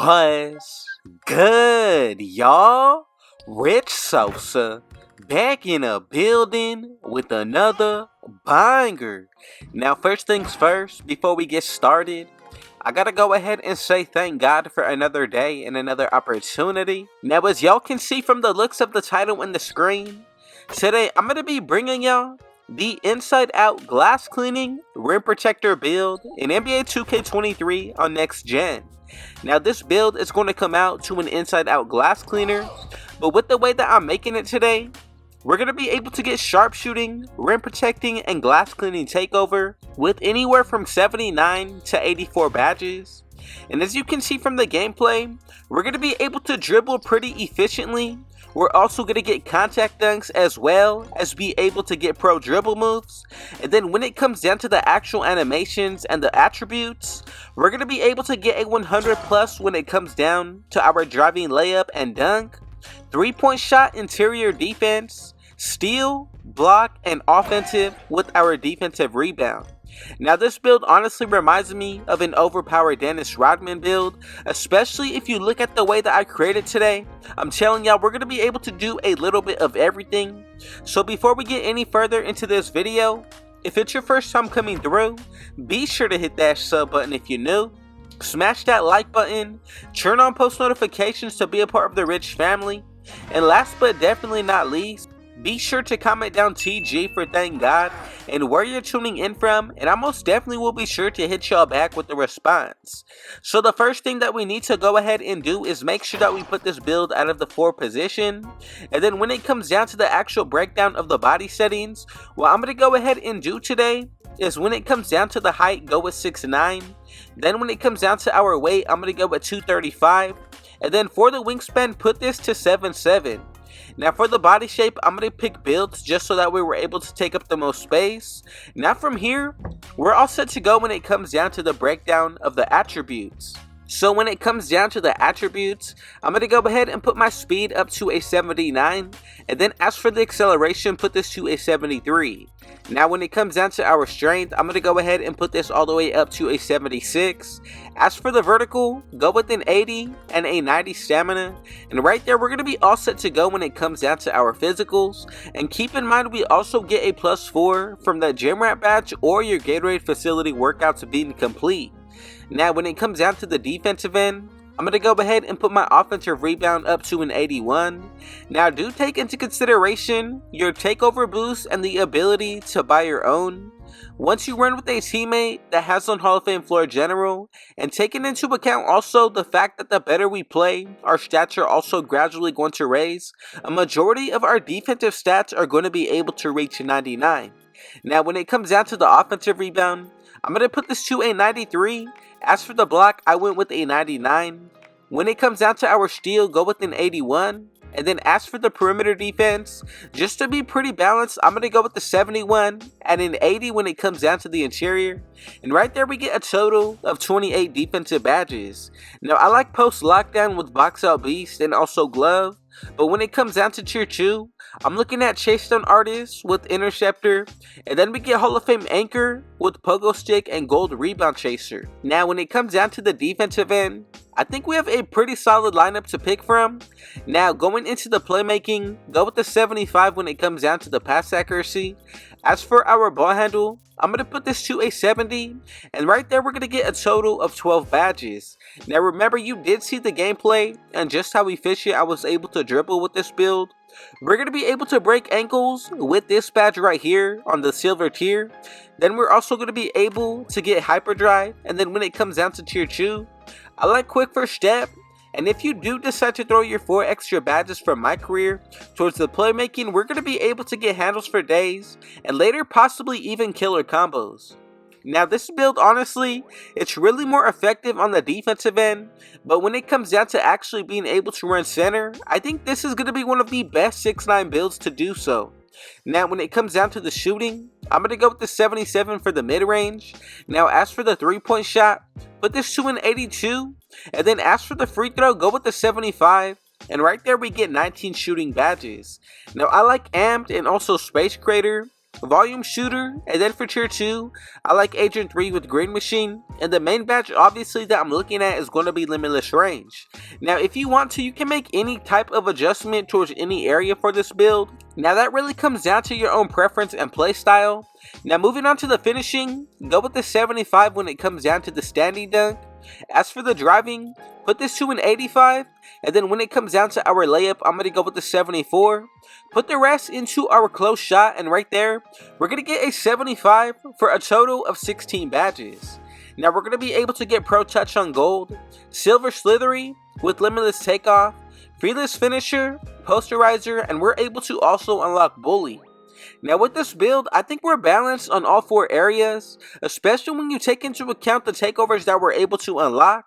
What's good, y'all? Rich Sosa back in a building with another banger. Now, first things first, before we get started, I gotta go ahead and say thank God for another day and another opportunity. Now, as y'all can see from the looks of the title and the screen, today I'm gonna be bringing y'all the Inside Out Glass Cleaning Rim Protector build in NBA 2K23 on Next Gen. Now, this build is going to come out to an inside out glass cleaner, but with the way that I'm making it today, we're going to be able to get sharpshooting, rim protecting, and glass cleaning takeover with anywhere from 79 to 84 badges. And as you can see from the gameplay, we're going to be able to dribble pretty efficiently. We're also going to get contact dunks as well as be able to get pro dribble moves. And then when it comes down to the actual animations and the attributes, we're going to be able to get a 100 plus when it comes down to our driving layup and dunk, 3-point shot interior defense, steal, block, and offensive with our defensive rebound. Now, this build honestly reminds me of an overpowered Dennis Rodman build, especially if you look at the way that I created today. I'm telling y'all, we're going to be able to do a little bit of everything. So before we get any further into this video, if it's your first time coming through, be sure to hit that sub button if you're new. Smash that like button, turn on post notifications to be a part of the Rich family. And last but definitely not least, be sure to comment down TG for thank God and where you're tuning in from, and I most definitely will be sure to hit y'all back with the response. So the first thing that we need to go ahead and do is make sure that we put this build out of the 4 position. And then when it comes down to the actual breakdown of the body settings, what I'm going to go ahead and do today is when it comes down to the height, go with 6'9". Then when it comes down to our weight, I'm going to go with 235. And then for the wingspan, put this to 7'7". Now for the body shape, I'm going to pick builds just so that way we're able to take up the most space. Now from here, we're all set to go when it comes down to the breakdown of the attributes. So when it comes down to the attributes, I'm going to go ahead and put my speed up to a 79. And then as for the acceleration, put this to a 73. Now when it comes down to our strength, I'm going to go ahead and put this all the way up to a 76. As for the vertical, go with an 80 and a 90 stamina. And right there, we're going to be all set to go when it comes down to our physicals. And keep in mind, we also get a +4 from the gym rat badge or your Gatorade facility workouts being complete. Now when it comes down to the defensive end, I'm going to go ahead and put my offensive rebound up to an 81. Now do take into consideration your takeover boost and the ability to buy your own. Once you run with a teammate that has on Hall of Fame floor general, and taking into account also the fact that the better we play, our stats are also gradually going to raise, a majority of our defensive stats are going to be able to reach 99. Now when it comes down to the offensive rebound, I'm going to put this to a 93. As for the block, I went with a 99. When it comes down to our steal, go with an 81. And then as for the perimeter defense, just to be pretty balanced, I'm going to go with the 71 and an 80 when it comes down to the interior. And right there we get a total of 28 defensive badges. Now I like post lockdown with box out beast and also glove. But when it comes down to tier 2, I'm looking at chase down artist with interceptor, and then we get Hall of Fame anchor with pogo stick and gold rebound chaser. Now when it comes down to the defensive end, I think we have a pretty solid lineup to pick from. Now going into the playmaking, go with the 75 when it comes down to the pass accuracy. As for our ball handle, I'm going to put this to a 70, and right there we're going to get a total of 12 badges. Now remember, you did see the gameplay and just how efficient I was able to dribble with this build. We're going to be able to break ankles with this badge right here on the silver tier. Then we're also going to be able to get hyperdrive, and then when it comes down to tier 2, I like quick first step. And if you do decide to throw your 4 extra badges from my career towards the playmaking, we're going to be able to get handles for days and later possibly even killer combos. Now this build, honestly, it's really more effective on the defensive end, but when it comes down to actually being able to run center, I think this is going to be one of the best 6'9 builds to do so. Now when it comes down to the shooting, I'm going to go with the 77 for the mid-range. Now as for the 3-point shot, put this to an 82. And then as for the free throw, go with the 75. And right there we get 19 shooting badges. Now I like Amped and also Space Creator volume shooter, and then for tier 2, I like agent 3 with green machine, and the main badge obviously that I'm looking at is going to be limitless range. Now if you want to, you can make any type of adjustment towards any area for this build. Now that really comes down to your own preference and playstyle. Now moving on to the finishing, go with the 75 when it comes down to the standing dunk. As for the driving, put this to an 85, and then when it comes down to our layup, I'm going to go with the 74. Put the rest into our close shot, and right there, we're going to get a 75 for a total of 16 badges. Now we're going to be able to get Pro Touch on gold, Silver Slithery with Limitless Takeoff, Fearless Finisher, Posterizer, and we're able to also unlock Bully. Now with this build, I think we're balanced on all 4 areas, especially when you take into account the takeovers that we're able to unlock.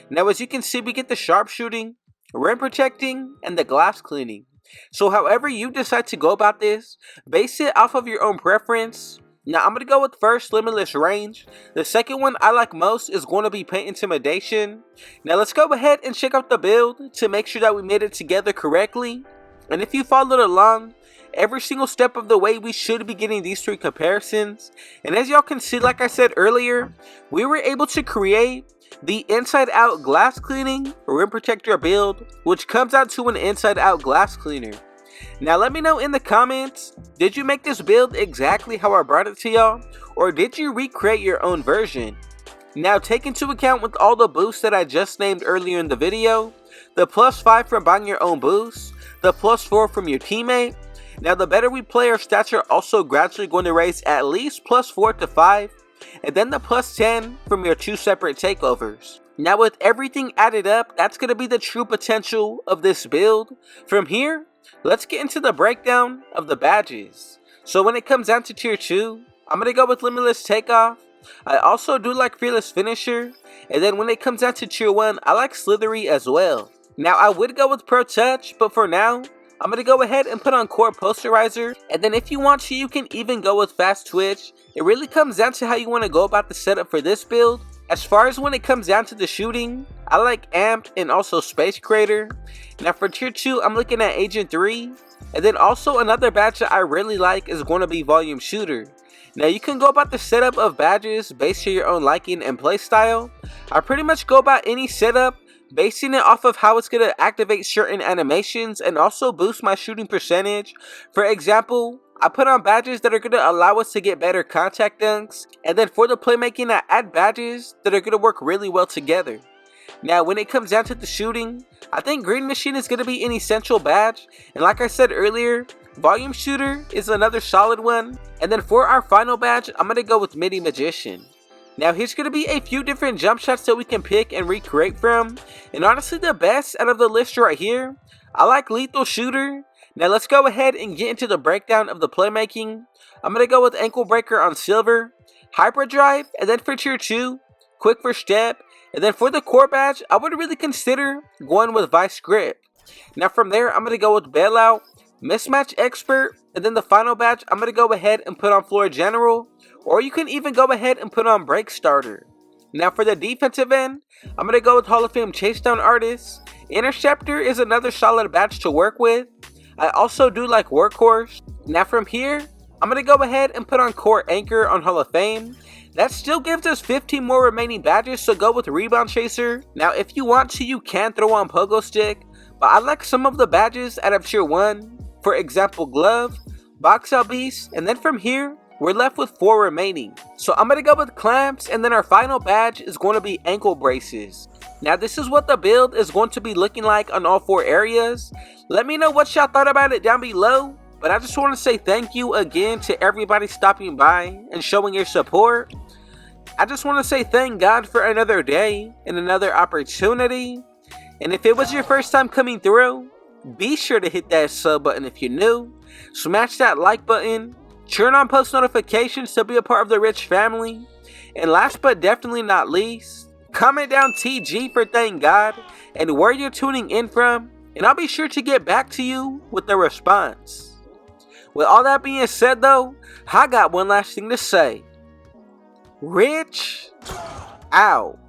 Now as you can see, we get the sharpshooting, rim protecting, and the glass cleaning. So however you decide to go about this, base it off of your own preference. Now I'm going to go with first limitless range. The second one I like most is going to be paint intimidation. Now let's go ahead and check out the build to make sure that we made it together correctly. And if you followed along, every single step of the way we should be getting these 3 comparisons. And as y'all can see, like I said earlier, we were able to create the inside out glass cleaning rim protector build, which comes out to an inside out glass cleaner. Now let me know in the comments, did you make this build exactly how I brought it to y'all, or did you recreate your own version? Now take into account with all the boosts that I just named earlier in the video, the +5 from buying your own boost, the +4 from your teammate. Now the better we play, our stats are also gradually going to raise at least +4 to 5, and then the +10 from your 2 separate takeovers. Now with everything added up, that's going to be the true potential of this build. From here, let's get into the breakdown of the badges. So when it comes down to tier 2, I'm going to go with Limitless Takeoff. I also do like Fearless Finisher, and then when it comes down to tier 1, I like Slithery as well. Now I would go with Pro Touch, but for now, I'm going to go ahead and put on Core Posterizer, and then if you want to, you can even go with Fast Twitch. It really comes down to how you want to go about the setup for this build. As far as when it comes down to the shooting, I like Amped and also Space Creator. Now for tier 2, I'm looking at Agent 3, and then also another badge that I really like is going to be Volume Shooter. Now you can go about the setup of badges based on your own liking and playstyle. I pretty much go about any setup basing it off of how it's going to activate certain animations and also boost my shooting percentage. For example, I put on badges that are going to allow us to get better contact dunks, and then for the playmaking I add badges that are going to work really well together. Now when it comes down to the shooting, I think Green Machine is going to be an essential badge, and like I said earlier, Volume Shooter is another solid one. And then for our final badge, I'm going to go with MIDI Magician. Now here's going to be a few different jump shots that we can pick and recreate from, and honestly the best out of the list right here, I like Lethal Shooter. Now let's go ahead and get into the breakdown of the playmaking. I'm going to go with Ankle Breaker on Silver, Hyperdrive, and then for tier 2, Quick First Step, and then for the core badge, I would really consider going with Vice Grip. Now from there, I'm going to go with Bailout, Mismatch Expert, and then the final badge, I'm going to go ahead and put on Floor General, or you can even go ahead and put on Break Starter. Now for the defensive end, I'm going to go with Hall of Fame Chase Down Artist. Interceptor is another solid badge to work with. I also do like Workhorse. Now from here, I'm going to go ahead and put on Core Anchor on Hall of Fame. That still gives us 15 more remaining badges, so go with Rebound Chaser. Now if you want to, you can throw on Pogo Stick, but I like some of the badges out of tier 1. For example, Glove, Box Out Beast, and then from here, we're left with 4 remaining. So I'm going to go with Clamps, and then our final badge is going to be Ankle Braces. Now this is what the build is going to be looking like on all 4 areas. Let me know what y'all thought about it down below. But I just want to say thank you again to everybody stopping by and showing your support. I just want to say thank God for another day and another opportunity. And if it was your first time coming through, be sure to hit that sub button if you're new. Smash that like button. Turn on post notifications to be a part of the Rich family. And last but definitely not least, comment down TG for thank God and where you're tuning in from, and I'll be sure to get back to you with the response. With all that being said though, I got one last thing to say. Rich out.